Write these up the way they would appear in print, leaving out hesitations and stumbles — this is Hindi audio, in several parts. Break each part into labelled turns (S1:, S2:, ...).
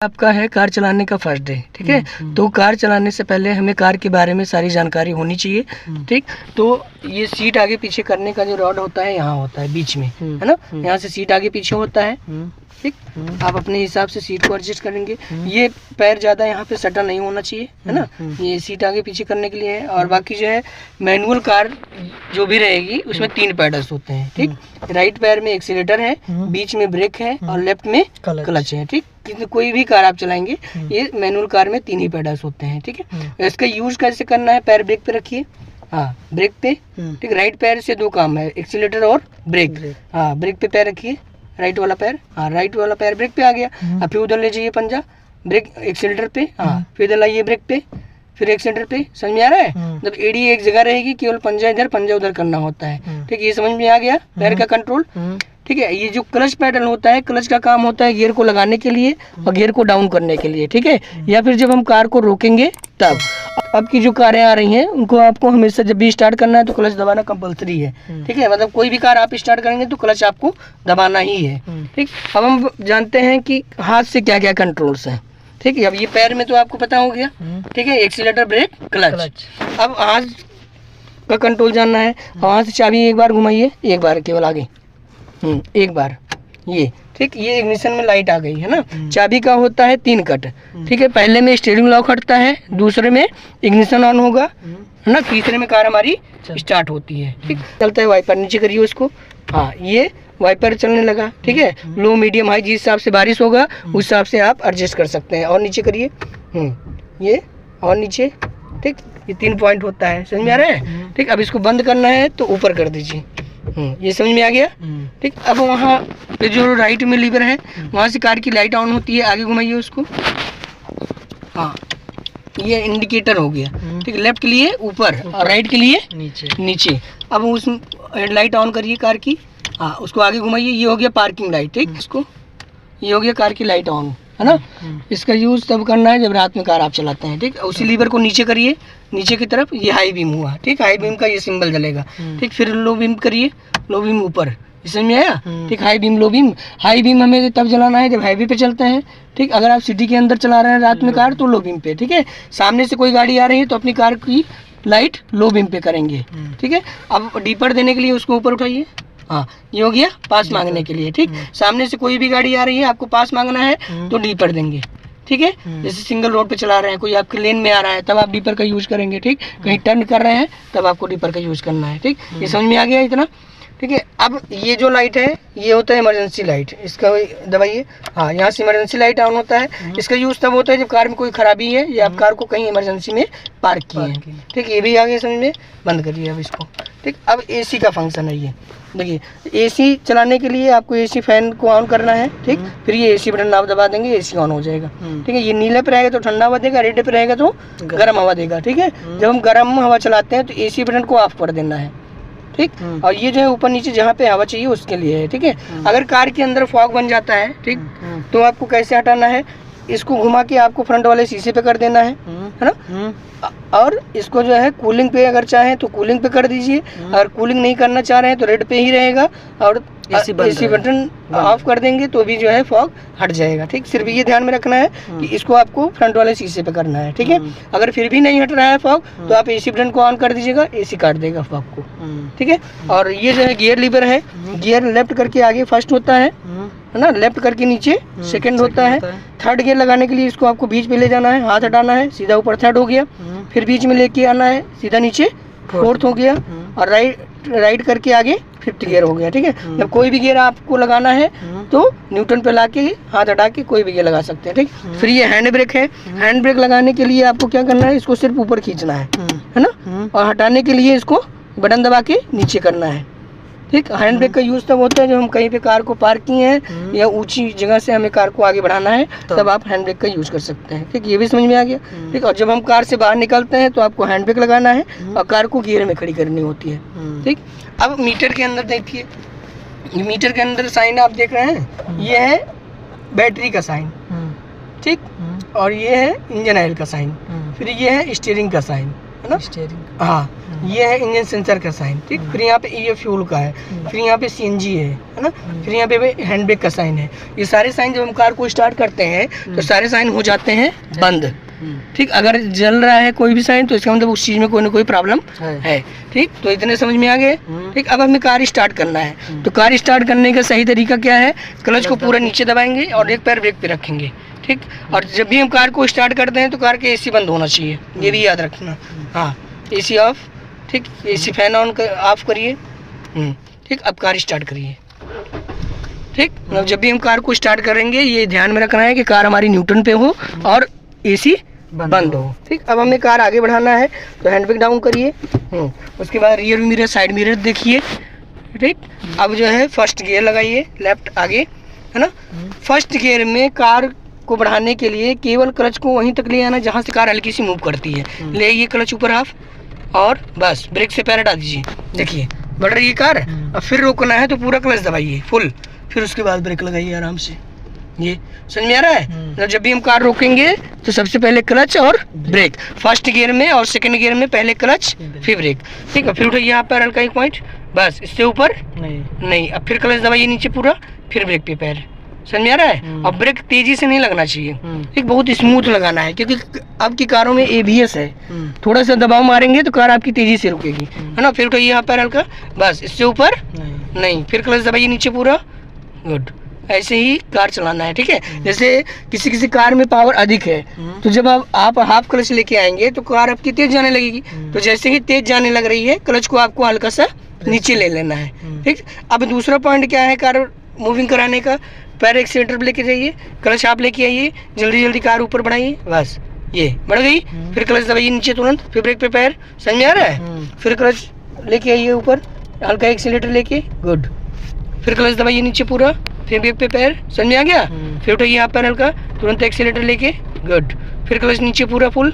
S1: आपका है कार चलाने का फर्स्ट डे, ठीक है। तो कार चलाने से पहले हमें कार के बारे में सारी जानकारी होनी चाहिए, ठीक। तो ये सीट आगे पीछे करने का जो रॉड होता है यहाँ होता है बीच में, है ना। यहाँ से सीट आगे पीछे होता है, ठीक। आप अपने हिसाब से सीट को एडजस्ट करेंगे। ये पैर ज़्यादा यहाँ पे सटा नहीं होना चाहिए, है ना। ये सीट आगे पीछे करने के लिए है। और बाकी जो है मैनुअल कार जो भी रहेगी उसमें 3 पैडल्स होते हैं, ठीक। राइट पैर में एक्सीलेटर है, बीच में ब्रेक है और लेफ्ट में क्लच है, ठीक। कोई भी कार आप चलाएंगे ये मैनुअल कार में 3 ही पैडल्स होते हैं, ठीक है। इसका यूज कैसे करना है, पैर ब्रेक पे रखिए, हाँ ब्रेक पे, ठीक। राइट पैर से 2 काम है, एक्सीलेटर और ब्रेक। हाँ ब्रेक पे पैर रखिए, राइट वाला पैर, हाँ राइट वाला पैर ब्रेक पे आ गया। अब फिर उधर ले जाइए पंजा, ब्रेक एक्सीलेटर पे, हाँ फिर इधर लाइए ब्रेक पे, फिर एक्सीलेटर पे। समझ में आ रहा है। जब एड़ी एक जगह रहेगी, केवल पंजा इधर पंजा उधर करना होता है, ठीक। ये समझ में आ गया पैर का कंट्रोल, ठीक है। ये जो क्लच पैडल होता है, क्लच का काम होता है गियर को लगाने के लिए और गियर को डाउन करने के लिए, ठीक है। या फिर जब हम कार को रोकेंगे तब। अब की जो कारें आ रही हैं उनको आपको हमेशा जब भी स्टार्ट करना है तो क्लच दबाना कंपलसरी है, ठीक है। मतलब कोई भी कार आप स्टार्ट करेंगे तो क्लच आपको दबाना ही है, ठीक। अब हम जानते हैं कि हाथ से क्या क्या कंट्रोल्स हैं, ठीक है। अब ये पैर में तो आपको पता हो गया, ठीक है, एक्सीलेटर ब्रेक क्लच। अब हाथ का कंट्रोल जानना है। वहाँ से चाबी एक बार घुमाइए, एक बार केवल आगे, एक बार ये, ठीक। ये इग्निशन में लाइट आ गई है ना। चाबी का होता है 3 कट, ठीक है। पहले में स्टीयरिंग लॉक हटता है, दूसरे में इग्निशन ऑन होगा, है ना, तीसरे में कार हमारी स्टार्ट होती है, ठीक। चलता है वाइपर, नीचे करिए उसको, हाँ ये वाइपर चलने लगा, ठीक है। लो मीडियम हाई जिस हिसाब से बारिश होगा उस हिसाब से आप एडजस्ट कर सकते हैं। और नीचे करिए, ये और नीचे, ठीक। ये 3 पॉइंट होता है, समझ में आ रहा है, ठीक। अब इसको बंद करना है तो ऊपर कर दीजिए, ये समझ में आ गया, ठीक। अब वहाँ पे जो राइट में लीवर है वहाँ से कार की लाइट ऑन होती है, आगे घुमाइए उसको, हाँ ये इंडिकेटर हो गया, ठीक। लेफ्ट के लिए ऊपर और राइट के लिए नीचे। अब उस हेडलाइट ऑन करिए कार की, हाँ उसको आगे घुमाइए, ये हो गया पार्किंग लाइट, ठीक। इसको ये हो गया कार की लाइट ऑन, है ना। इसका यूज़ तब करना है जब रात में कार आप चलाते हैं, ठीक। उसी लीवर को नीचे करिए, नीचे की तरफ, ये हाई बीम हुआ, ठीक। हाई बीम का ये सिंबल जलेगा, ठीक। फिर लो बीम करिए, लो बीम ऊपर, समझ में आया, ठीक। High beam low beam. High beam हमें तब जलाना है जब हाईवे पे चलते हैं, ठीक। अगर आप सिटी के अंदर चला रहे हैं रात में कार तो लो बीम पे, ठीक है। सामने से कोई गाड़ी आ रही है तो अपनी कार की लाइट लो बीम पे करेंगे, ठीक है। अब डीपर देने के लिए उसको ऊपर उठाइए, हाँ ये हो गया पास मांगने के लिए, ठीक। सामने से कोई भी गाड़ी आ रही है आपको पास मांगना है तो डीपर देंगे, ठीक है। जैसे सिंगल रोड पे चला रहे हैं, कोई आपके लेन में आ रहा है तब आप डीपर का यूज करेंगे, ठीक। कहीं टर्न कर रहे हैं तब आपको डीपर का यूज करना है, ठीक। ये समझ में आ गया इतना, ठीक है। अब ये जो लाइट है ये होता है इमरजेंसी लाइट, इसका दबाइए, हाँ यहाँ से इमरजेंसी लाइट ऑन होता है। इसका यूज़ तब होता है जब कार में कोई खराबी है या आप कार को कहीं इमरजेंसी में पार्क किए हैं, ठीक। ये भी आ गया समझ में, बंद करिए अब इसको, ठीक। अब एसी का फंक्शन है ये, देखिए एसी चलाने के लिए आपको एसी फैन को ऑन करना है, ठीक। फिर ये एसी बटन आप दबा देंगे, एसी ऑन हो जाएगा, ठीक है। ये नीले पे रहेगा तो ठंडा हवा देगा, रेड पे रहेगा तो गर्म हवा देगा, ठीक है। जब हम गर्म हवा चलाते हैं तो एसी बटन को ऑफ कर देना है, ठीक। और ये जो है ऊपर नीचे जहाँ पे हवा चाहिए उसके लिए है, ठीक है। अगर कार के अंदर फॉग बन जाता है, ठीक, तो आपको कैसे हटाना है, इसको घुमा के आपको फ्रंट वाले शीशे पे कर देना है ना। और इसको जो है कूलिंग पे अगर चाहें तो कूलिंग पे कर दीजिए, अगर कूलिंग नहीं करना चाह रहे हैं तो रेड पे ही रहेगा और एसी बटन ऑफ कर देंगे तो भी जो है फॉग हट जाएगा, ठीक। सिर्फ ये ध्यान में रखना है कि इसको आपको फ्रंट वाले शीशे पे करना है, ठीक है। अगर फिर भी नहीं हट रहा है फॉग तो आप एसी बटन को ऑन कर दीजिएगा, एसी काट देगा फॉग को, ठीक है। और ये जो है गियर लीवर है, गियर लेफ्ट करके आगे फर्स्ट होता है ना, लेफ्ट करके नीचे सेकंड होता है। थर्ड गियर लगाने के लिए इसको आपको बीच पे ले जाना है, हाथ हटाना है, सीधा ऊपर थर्ड हो गया, फिर बीच में लेके आना है, सीधा नीचे फोर्थ हो गया, और राइट करके आगे फिफ्थ गियर हो गया, ठीक है। जब कोई भी गियर आपको लगाना है तो न्यूट्रल पे ला के हाथ हटा के कोई भी गियर लगा सकते हैं, ठीक। फिर ये हैंड ब्रेक है, हैंड ब्रेक लगाने के लिए आपको क्या करना है, इसको सिर्फ ऊपर खींचना है ना, और हटाने के लिए इसको बटन दबा के नीचे करना है, ठीक। हैंड ब्रेक का यूज़ तब होता है जब हम कहीं पे कार को पार्क किए हैं या ऊंची जगह से हमें कार को आगे बढ़ाना है तब आप हैंड ब्रेक का यूज़ कर सकते हैं, ठीक। ये भी समझ में आ गया, ठीक। और जब हम कार से बाहर निकलते हैं तो आपको हैंड ब्रेक लगाना है और कार को गियर में खड़ी करनी होती है, ठीक। अब मीटर के अंदर देखिए, मीटर के अंदर साइन आप देख रहे हैं, ये है बैटरी का साइन, ठीक। और ये है इंजन ऑयल का साइन, फिर ये है स्टीयरिंग का साइन, है ना। हाँ, ये है इंजन सेंसर का साइन, ठीक। फिर यहाँ पे ये फ्यूल का है, फिर यहाँ पे सीएनजी है ना। फिर यहाँ पे हैंड ब्रेक का साइन है। ये सारे साइन जब हम कार को स्टार्ट करते हैं तो सारे साइन हो जाते हैं बंद, ठीक। अगर जल रहा है कोई भी साइन तो इसका मतलब उस चीज़ में कोई ना कोई प्रॉब्लम है, ठीक। तो इतने समझ में आ गए, ठीक। अब हमें कार स्टार्ट करना है, तो कार स्टार्ट करने का सही तरीका क्या है, क्लच को पूरा नीचे दबाएंगे और एक पैर ब्रेक पे रखेंगे, ठीक। और जब भी हम कार को स्टार्ट करते हैं तो कार के एसी बंद होना चाहिए, ये भी याद रखना। हाँ, एसी ऑफ, ठीक। एसी फैन ऑन ऑफ करिए, ठीक। अब कार स्टार्ट करिए, ठीक। मतलब जब भी हम कार को स्टार्ट करेंगे ये ध्यान में रखना है कि कार हमारी न्यूट्रल पे हो और एसी बंद हो, ठीक। अब हमें कार आगे बढ़ाना है तो हैंड ब्रेक डाउन करिए, उसके बाद रियर मिरर, साइड मिरर देखिए, ठीक। अब जो है फर्स्ट गियर लगाइए, लेफ्ट आगे, है ना। फर्स्ट गियर में कार को बढ़ाने के लिए केवल क्लच को वहीं तक ले आना जहाँ से कार हल्की सी मूव करती है, ले आइए क्लच ऊपर हाफ और बस ब्रेक से पैर हटा दीजिए, देखिए बढ़ रही है कार। अब फिर रोकना है तो पूरा क्लच दबाइए फुल, फिर उसके बाद ब्रेक लगाइए आराम से। ये समझ में आ रहा है। मतलब जब भी हम कार रोकेंगे तो सबसे पहले क्लच और ब्रेक, फर्स्ट गियर में और सेकंड गियर में पहले क्लच फिर ब्रेक, ठीक है। फिर उठाइए यहाँ पैर हल्का 1 पॉइंट, बस इससे ऊपर नहीं। अब फिर क्लच दबाइए नीचे पूरा, फिर ब्रेक पे पैर, समझ में आ रहा है। अब ब्रेक तेजी से नहीं लगना चाहिए, ठीक। बहुत स्मूथ लगाना है क्योंकि अब की कारों में ABS है, थोड़ा सा दबाव मारेंगे तो कार आपकी तेजी से रुकेगी, है ना। फिर उठाइए यहाँ पैर हल्का, बस इससे ऊपर नहीं। फिर क्लच दबाइए नीचे पूरा, गुड। ऐसे ही कार चलाना है, ठीक है। जैसे किसी कार में पावर अधिक है तो जब आप हाफ क्लच लेके आएंगे तो कार आपकी तेज जाने लगेगी, तो जैसे ही तेज जाने लग रही है क्लच को आपको हल्का सा नीचे ले लेना है, ठीक। अब दूसरा पॉइंट क्या है कार मूविंग कराने का, पैर एक्सीलेटर पे लेके जाइए, क्लच आप लेके आइए, जल्दी जल्दी कार ऊपर बढ़ाइए, बस ये बढ़ गई। फिर क्लच दबाइए नीचे तुरंत, फिर ब्रेक पे पैर, समझ में आ रहा है। फिर क्लच लेके आइए ऊपर, हल्का एक्सीलेटर लेके, गुड। फिर क्लच दबाइए नीचे पूरा, फिर ब्रेक पे पैर, समझ में आ गया। फिर उठाइए यहाँ पैर हल्का, तुरंत एक्सीलेटर लेके, गुड। फिर क्लच नीचे पूरा फुल,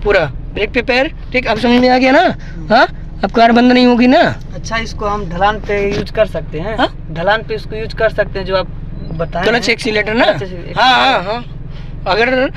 S1: पूरा ब्रेक पे पैर, ठीक। अब समझ में आ गया ना। हाँ, अब कार बंद नहीं होगी ना।
S2: अच्छा, इसको हम ढलान पे यूज कर सकते हैं। हाँ? ढलान पे इसको यूज कर सकते हैं जो आप बताएं,
S1: क्लच एक्सीलेटर ना। हाँ, अगर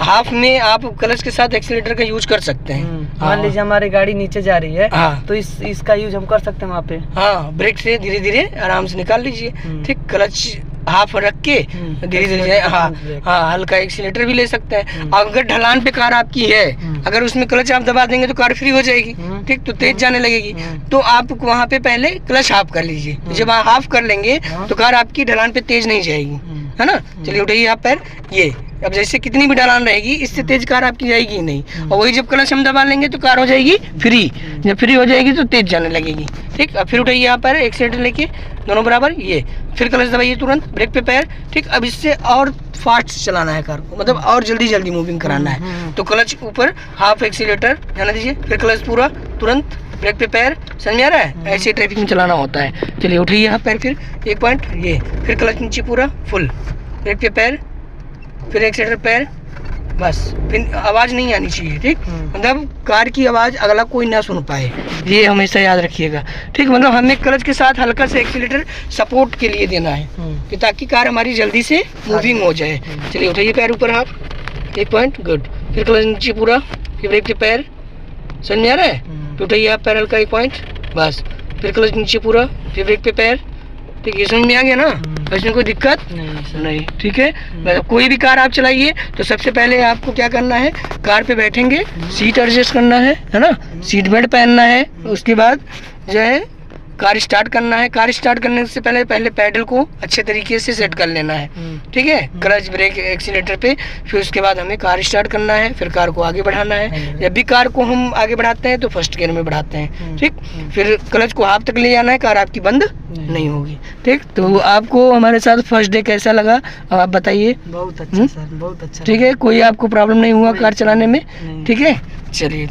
S1: हाफ में आप क्लच के साथ एक्सीलेटर का यूज कर सकते हैं।
S2: मान लीजिए हमारी गाड़ी नीचे जा रही है, तो इसका यूज हम कर सकते हैं वहाँ पे।
S1: हाँ, ब्रेक से धीरे धीरे आराम से निकाल लीजिए, ठीक। क्लच हाफ रख के धीरे धीरे, हाँ, हल्का एक्सीलेटर भी ले सकते हैं। अगर ढलान पे कार आपकी है, अगर उसमें क्लच आप दबा देंगे तो कार फ्री हो जाएगी, ठीक। तो तेज जाने लगेगी, तो आप वहाँ पे पहले क्लच हाफ कर लीजिए। जब आप हाफ कर लेंगे तो कार आपकी ढलान पे तेज नहीं जाएगी, है ना। चलिए उठाइए आप पैर, ये अब जैसे कितनी भी ढलान रहेगी इससे तेज कार आपकी जाएगी नहीं, और वही जब क्लच हम दबा लेंगे तो कार हो जाएगी फ्री। जब फ्री हो जाएगी तो तेज जाने लगेगी, ठीक। अब फिर उठाइए यहाँ पर एक्सीलेटर लेके दोनों बराबर, ये फिर क्लच दबाइए तुरंत, ब्रेक पे पैर, ठीक। अब इससे और फास्ट चलाना है कार को, मतलब और जल्दी जल्दी मूविंग कराना है, तो क्लच ऊपर, हाफ एक्सीलेटर जाना दीजिए, फिर क्लच पूरा तुरंत, ब्रेक पे पैर, समझ में आ रहा है। ऐसे ट्रैफिक में चलाना होता है। चलिए उठाइए यहाँ पैर, फिर 1 पॉइंट, ये फिर क्लच नीचे पूरा फुल, ब्रेक पे पैर, फिर एक्सीलेटर पैर, बस। फिर आवाज़ नहीं आनी चाहिए, ठीक। मतलब कार की आवाज़ अगला कोई ना सुन पाए, ये हमेशा याद रखिएगा, ठीक। मतलब हमें क्लच के साथ हल्का से एक्सीलेटर सपोर्ट के लिए देना है कि ताकि कार हमारी जल्दी से मूविंग हो जाए। चलिए उठाइए पैर ऊपर हाफ, 1 पॉइंट, गुड। फिर क्लच नीचे पूरा, फिर ब्रेक पे पैर, समझ में आ रहा है। फिर उठाइए आप पैर हल्का 1 पॉइंट, बस। फिर क्लच नीचे पूरा, फिर ब्रेक पे पैर, ठीक। ये समझ में आ गया ना, इसमें कोई दिक्कत नहीं, ठीक है। मतलब कोई भी कार आप चलाइए तो सबसे पहले आपको क्या करना है, कार पे बैठेंगे, सीट एडजस्ट करना है ना, सीट बेल्ट पहनना है। उसके बाद जो है कार स्टार्ट करना है। कार स्टार्ट करने से पहले पैडल को अच्छे तरीके से सेट कर लेना है, ठीक है। क्लच, ब्रेक, एक्सीलेटर पे, फिर उसके बाद हमें कार स्टार्ट करना है, फिर कार को आगे बढ़ाना है। जब भी कार को हम आगे बढ़ाते हैं तो फर्स्ट गियर में बढ़ाते हैं, ठीक। फिर क्लच को हाफ तक ले जाना है, कार आपकी बंद नहीं होगी, ठीक। तो आपको हमारे साथ फर्स्ट डे कैसा लगा आप बताइए।
S2: बहुत अच्छा सर, बहुत अच्छा,
S1: ठीक है। कोई आपको प्रॉब्लम नहीं हुआ कार चलाने में, ठीक है। चलिए।